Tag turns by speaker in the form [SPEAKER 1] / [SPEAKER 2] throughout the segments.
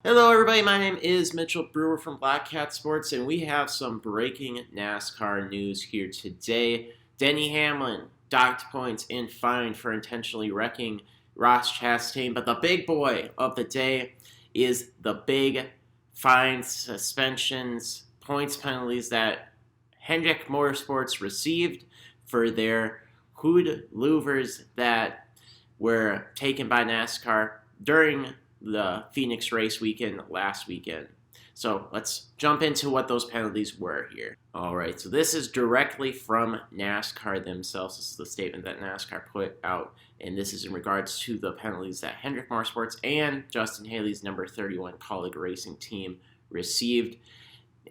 [SPEAKER 1] Hello, everybody. My name is Mitchell Brewer from Black Cat Sports, and we have some breaking NASCAR news here today. Denny Hamlin docked points and fined for intentionally wrecking Ross Chastain, but the big boy of the day is the big fines, suspensions, points penalties that Hendrick Motorsports received for their hood louvers that were taken by NASCAR during the Phoenix race weekend last weekend. So let's jump into what those penalties were here. All right, so this is directly from NASCAR themselves. This is the statement that NASCAR put out, and this is in regards to the penalties that Hendrick Motorsports and Justin Haley's number 31 Colleague Racing team received.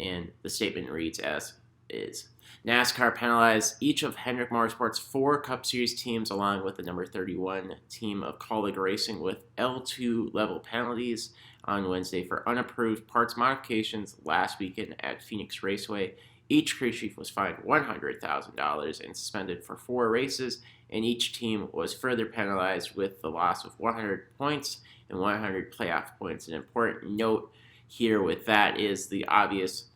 [SPEAKER 1] And the statement reads as is. NASCAR penalized each of Hendrick Motorsports' 4 Cup Series teams along with the number 31 team of Colleague Racing with L2 level penalties on Wednesday for unapproved parts modifications last weekend at Phoenix Raceway. Each crew chief was fined $100,000 and suspended for 4 races, and each team was further penalized with the loss of 100 points and 100 playoff points. An important note here with that is the obvious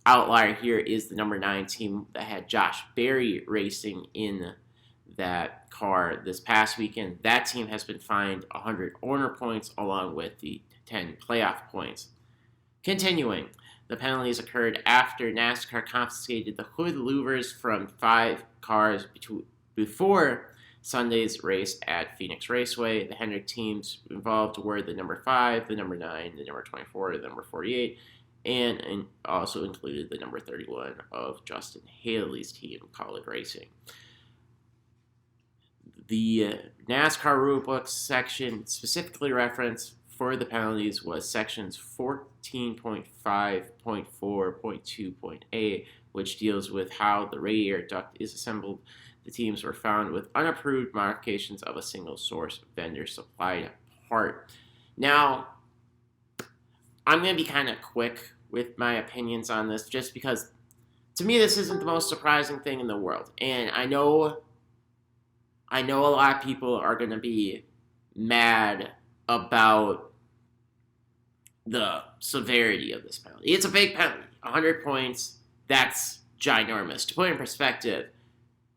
[SPEAKER 1] outlier here is the number 9 team that had Josh Berry racing in that car this past weekend. That team has been fined 100 owner points along with the 10 playoff points. Continuing, the penalties occurred after NASCAR confiscated the hood louvers from 5 cars before Sunday's race at Phoenix Raceway. The Hendrick teams involved were the number 5, the number 9, the number 24, the number 48, and also included the number 31 of Justin Haley's team, Colleague Racing. The NASCAR rulebook section specifically referenced for the penalties was sections 14.5.4.2.a, which deals with how the radiator duct is assembled. The teams were found with unapproved modifications of a single source vendor supplied part. Now, I'm going to be kind of quick with my opinions on this just because to me this isn't the most surprising thing in the world. And I know a lot of people are going to be mad about the severity of this penalty. It's a big penalty. 100 points, that's ginormous. To put it in perspective,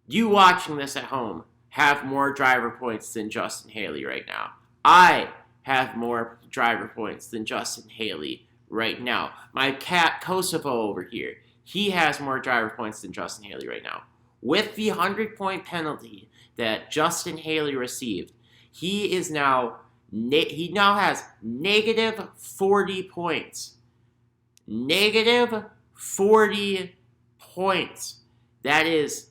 [SPEAKER 1] you watching this at home have more driver points than Justin Haley right now. I have more driver points than Justin Haley right now. My cat Kosovo over here, he has more driver points than Justin Haley right now. With the 100-point penalty that Justin Haley received, he now has negative 40 points. Negative 40 points. That is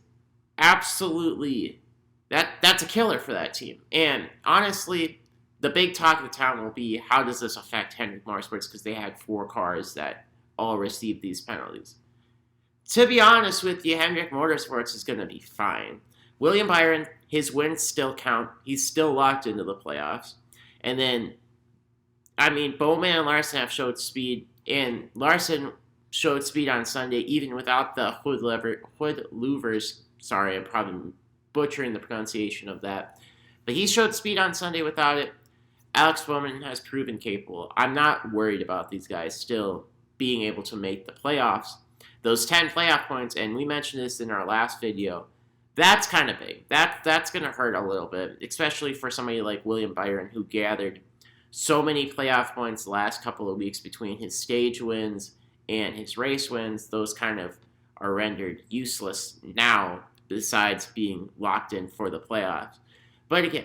[SPEAKER 1] absolutely, that's a killer for that team. And honestly, the big talk of the town will be how does this affect Hendrick Motorsports because they had 4 cars that all received these penalties. To be honest with you, Hendrick Motorsports is going to be fine. William Byron, his wins still count. He's still locked into the playoffs. And then, Bowman and Larson have showed speed, and Larson showed speed on Sunday even without the hood louvers. Sorry, I'm probably butchering the pronunciation of that. But he showed speed on Sunday without it. Alex Bowman has proven capable. I'm not worried about these guys still being able to make the playoffs. Those 10 playoff points, and we mentioned this in our last video, that's kind of big. That's going to hurt a little bit, especially for somebody like William Byron, who gathered so many playoff points the last couple of weeks between his stage wins and his race wins. Those kind of are rendered useless now, besides being locked in for the playoffs. But again,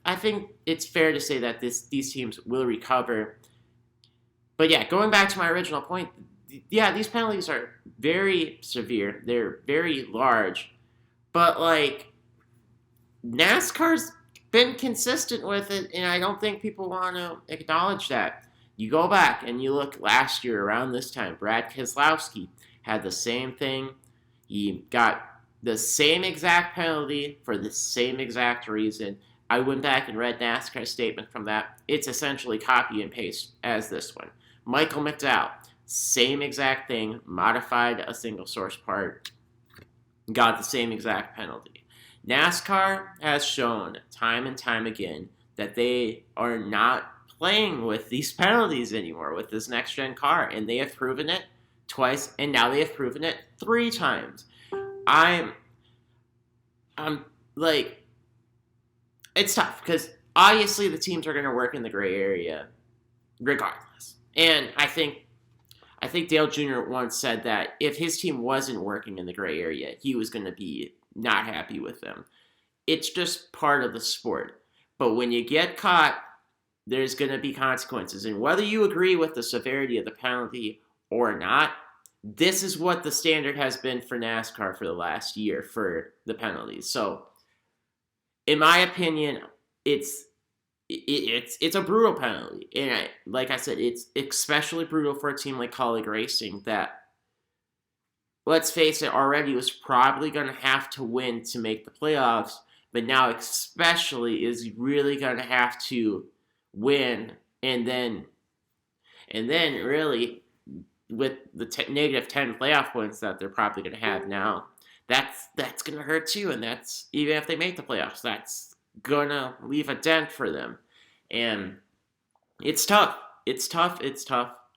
[SPEAKER 1] I think it's fair to say that these teams will recover. But yeah, going back to my original point, yeah, these penalties are very severe. They're very large. But, NASCAR's been consistent with it, and I don't think people want to acknowledge that. You go back and you look last year around this time, Brad Keselowski had the same thing. He got the same exact penalty for the same exact reason. I went back and read NASCAR's statement from that. It's essentially copy and paste as this one. Michael McDowell, same exact thing, modified a single source part, got the same exact penalty. NASCAR has shown time and time again that they are not playing with these penalties anymore with this next gen car, and they have proven it twice, and now they have proven it 3 times. I'm like, it's tough because obviously the teams are going to work in the gray area regardless, and I think Dale Jr. once said that if his team wasn't working in the gray area, he was going to be not happy with them. It's just part of the sport. But when you get caught, there's going to be consequences. And whether you agree with the severity of the penalty or not, this is what the standard has been for NASCAR for the last year for the penalties. So, in my opinion, it's a brutal penalty. And like I said, it's especially brutal for a team like Kaulig Racing that, let's face it, already was probably going to have to win to make the playoffs, but now especially is really going to have to win, and then really with the negative 10 playoff points that they're probably going to have now, that's going to hurt too, and that's, even if they make the playoffs, that's going to leave a dent for them. And it's tough.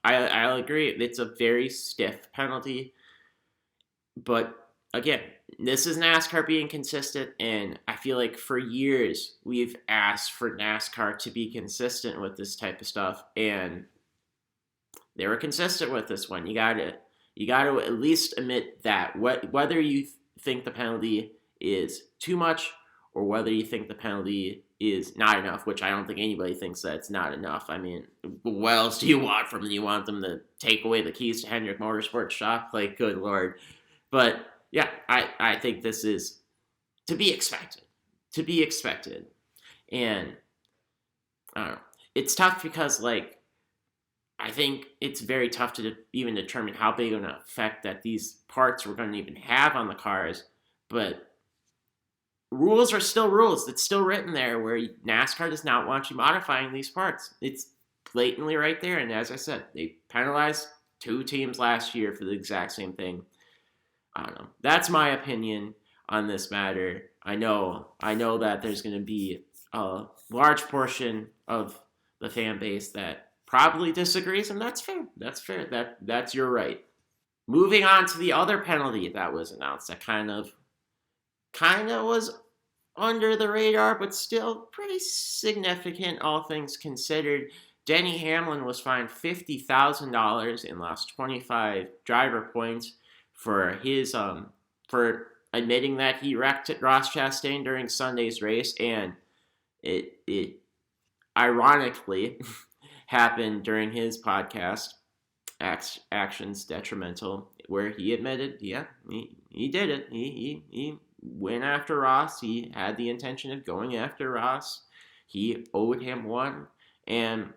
[SPEAKER 1] I'll agree. It's a very stiff penalty. But again, this is NASCAR being consistent, and I feel like for years we've asked for NASCAR to be consistent with this type of stuff, and they were consistent with this one. You gotta at least admit that. Whether you think the penalty is too much or whether you think the penalty is not enough, which I don't think anybody thinks that it's not enough. I mean, what else do you want from them? You want them to take away the keys to Hendrick Motorsports shop? Like, good Lord. But yeah, I think this is to be expected. And I don't know. It's tough because, like, I think it's very tough to even determine how big of an effect that these parts we're going to even have on the cars. But rules are still rules. It's still written there where NASCAR does not want you modifying these parts. It's blatantly right there. And as I said, they penalized 2 teams last year for the exact same thing. I don't know. That's my opinion on this matter. I know that there's going to be a large portion of the fan base that probably disagrees, and that's fair. That's your right. Moving on to the other penalty that was announced that kind of was under the radar, but still pretty significant, all things considered. Denny Hamlin was fined $50,000 and lost 25 driver points for his for admitting that he wrecked Ross Chastain during Sunday's race, and it ironically happened during his podcast, Actions Detrimental, where he admitted, yeah, he did it. He went after Ross. He had the intention of going after Ross. He owed him one. And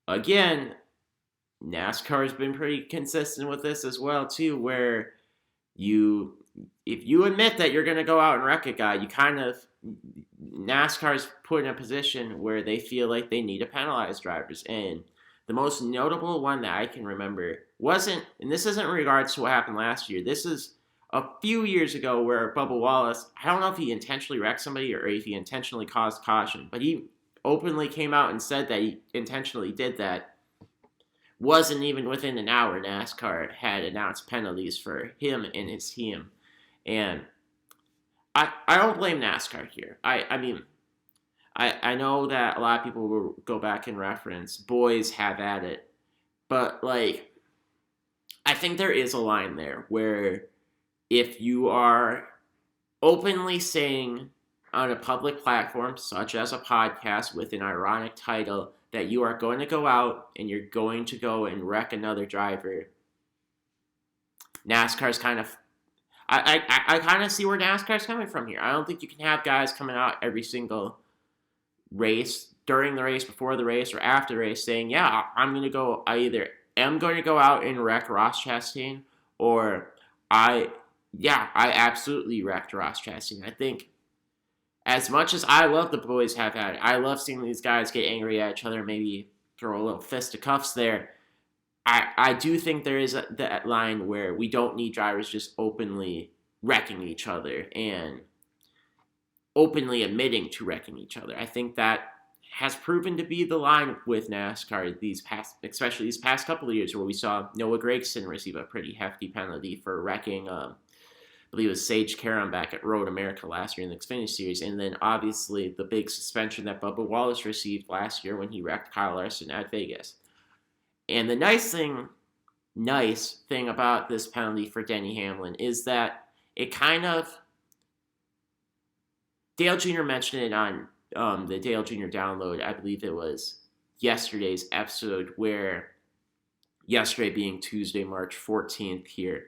[SPEAKER 1] again, NASCAR has been pretty consistent with this as well, too, where if you admit that you're going to go out and wreck a guy, NASCAR's put in a position where they feel like they need to penalize drivers. And the most notable one that I can remember wasn't, and this isn't in regards to what happened last year, this is a few years ago where Bubba Wallace, I don't know if he intentionally wrecked somebody or if he intentionally caused caution, but he openly came out and said that he intentionally did that. Wasn't even within an hour, NASCAR had announced penalties for him and his team. And I don't blame NASCAR here. I mean, I know that a lot of people will go back and reference, boys have at it. But, like, I think there is a line there where if you are openly saying on a public platform, such as a podcast with an ironic title, that you are going to go out and you're going to go and wreck another driver, NASCAR's kind of... I kind of see where NASCAR's coming from here. I don't think you can have guys coming out every single race, during the race, before the race, or after the race, saying, yeah, I either am going to go out and wreck Ross Chastain, or I absolutely wrecked Ross Chastain. I think as much as I love the boys have had it, I love seeing these guys get angry at each other, maybe throw a little fisticuffs there. I do think there is that line where we don't need drivers just openly wrecking each other and openly admitting to wrecking each other. I think that has proven to be the line with NASCAR especially these past couple of years, where we saw Noah Gragson receive a pretty hefty penalty for wrecking, I believe it was Sage Karam back at Road America last year in the Xfinity Series, and then obviously the big suspension that Bubba Wallace received last year when he wrecked Kyle Larson at Vegas. And the nice thing about this penalty for Denny Hamlin is that it kind of, Dale Jr. mentioned it on the Dale Jr. download. I believe it was yesterday's episode, where yesterday being Tuesday, March 14th here,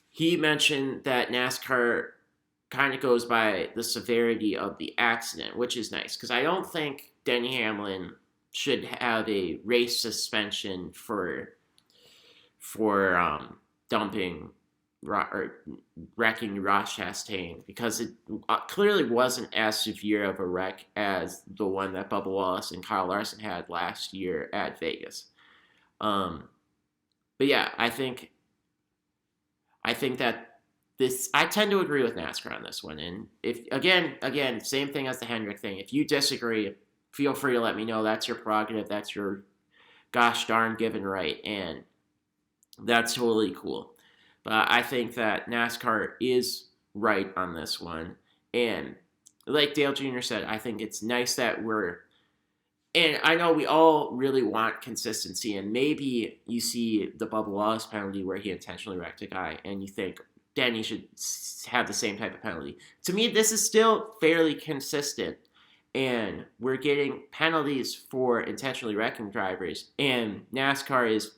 [SPEAKER 1] he mentioned that NASCAR kind of goes by the severity of the accident, which is nice, because I don't think Denny Hamlin should have a race suspension for dumping or wrecking Ross Chastain, because it clearly wasn't as severe of a wreck as the one that Bubba Wallace and Kyle Larson had last year at Vegas. But yeah, I think that I tend to agree with NASCAR on this one. And if again, same thing as the Hendrick thing. If you disagree, feel free to let me know. That's your prerogative. That's your gosh darn given right, and that's totally cool. But I think that NASCAR is right on this one. And like Dale Jr. said, I think it's nice that and I know we all really want consistency, and maybe you see the Bubba Wallace penalty where he intentionally wrecked a guy, and you think Denny should have the same type of penalty. To me, this is still fairly consistent, and we're getting penalties for intentionally wrecking drivers, and NASCAR is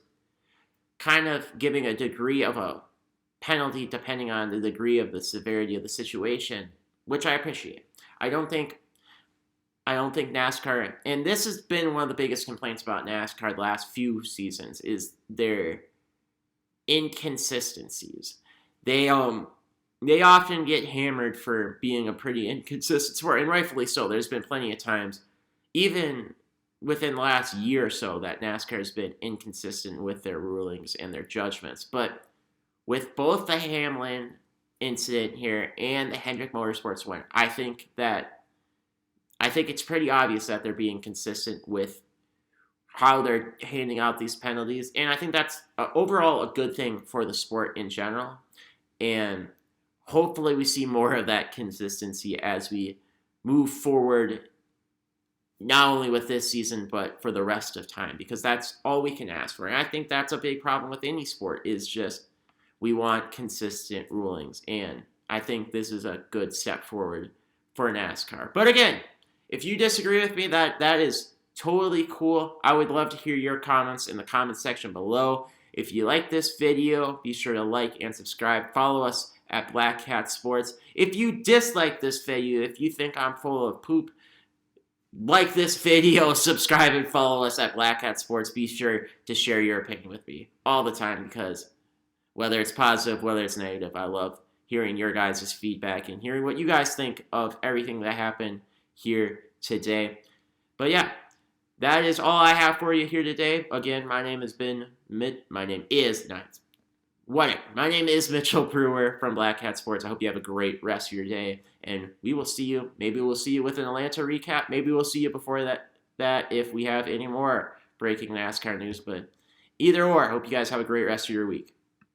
[SPEAKER 1] kind of giving a degree of a penalty depending on the degree of the severity of the situation, which I appreciate. I don't think NASCAR, and this has been one of the biggest complaints about NASCAR the last few seasons, is their inconsistencies. They often get hammered for being a pretty inconsistent sport, and rightfully so. There's been plenty of times, even within the last year or so, that NASCAR has been inconsistent with their rulings and their judgments. But with both the Hamlin incident here and the Hendrick Motorsports one, I think it's pretty obvious that they're being consistent with how they're handing out these penalties. And I think that's overall a good thing for the sport in general. And hopefully we see more of that consistency as we move forward, not only with this season, but for the rest of time, because that's all we can ask for. And I think that's a big problem with any sport, is just we want consistent rulings. And I think this is a good step forward for NASCAR. But again, if you disagree with me, that is totally cool. I would love to hear your comments in the comments section below. If you like this video, be sure to like and subscribe. Follow us at Black Cat Sports. If you dislike this video, if you think I'm full of poop, like this video, subscribe, and follow us at Black Cat Sports. Be sure to share your opinion with me all the time, because whether it's positive, whether it's negative, I love hearing your guys' feedback and hearing what you guys think of everything that happened here today. But yeah, that is all I have for you here today. Again, my name is Mitchell Brewer from Black Cat Sports. I hope you have a great rest of your day, and we will see you. Maybe we'll see you with an Atlanta recap. Maybe we'll see you before that if we have any more breaking NASCAR news. But either or, I hope you guys have a great rest of your week.